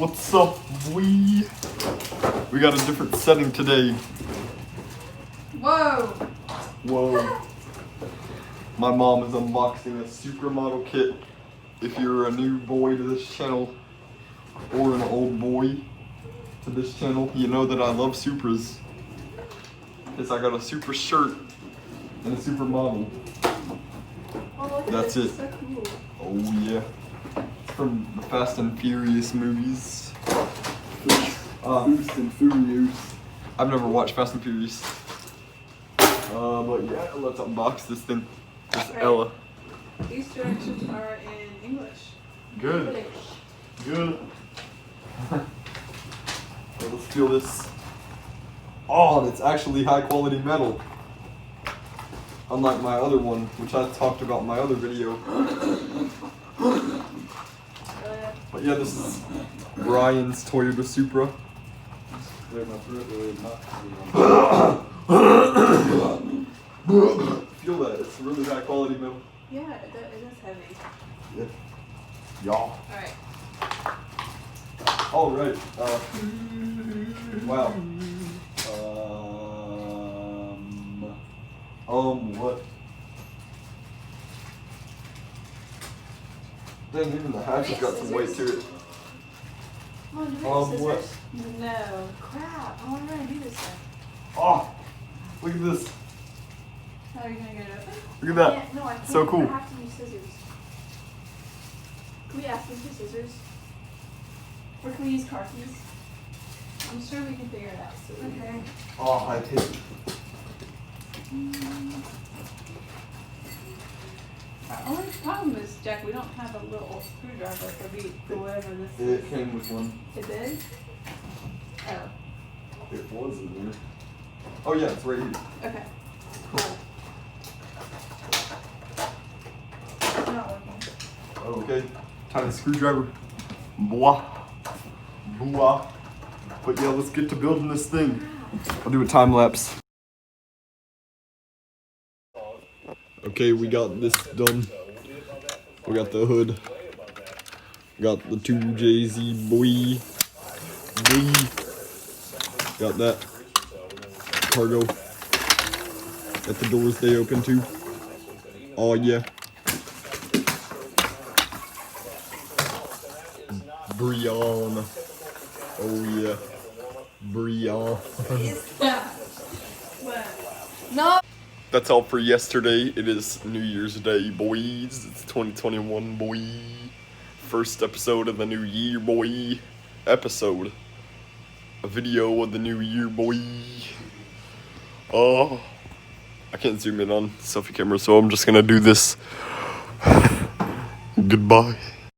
What's up, we got a different setting today. Whoa. My mom is unboxing a Supra model kit. If you're a new boy to this channel, or an old boy to this channel, you know that I love Supras. Because I got a Supra shirt and a Supra model. Oh, that's it. So cool. Oh yeah. It's from the Fast and Furious movies. Fast and Furious. I've never watched Fast and Furious. But yeah, let's unbox this thing. This is Ella. These directions are in English. Good. Good. Let's feel this. Oh, it's actually high quality metal. Unlike my other one, which I talked about in my other video. But yeah, this is Brian's Toyota Supra. Feel that, it's really high quality metal. Yeah, it is heavy. Yeah. Y'all. Alright. Alright. Wow. What? Dang, even the hatch has got some weight to it. Come on, do we have What? scissors? No. Crap. I want to do this thing. Oh, look at this. How are you going to get it open? Look at that. No, I can't. So cool. I have to use scissors. Can we ask them for scissors? Or can we use car keys? I'm sure we can figure it out. So okay. Oh, I take it. Our only problem is, Jack, we don't have a little screwdriver for whatever this It is. came with one. It did? Oh. It was in there. Oh yeah, it's right here. Okay. Cool. It's not working. Okay, tiny screwdriver. Blah. Blah. But yeah, let's get to building this thing. I'll do a time lapse. Okay, we got this done. We got the hood. Got the 2JZ boy. Got that. Cargo. Got the doors they open too. Oh yeah. Brian. Oh yeah. Brian. No. That's all for yesterday. It is New Year's Day, boys. It's 2021, boy. First episode of the new year, boy. Episode. A video of the new year, boy. Oh. I can't zoom in on selfie camera, so I'm just gonna do this. Goodbye.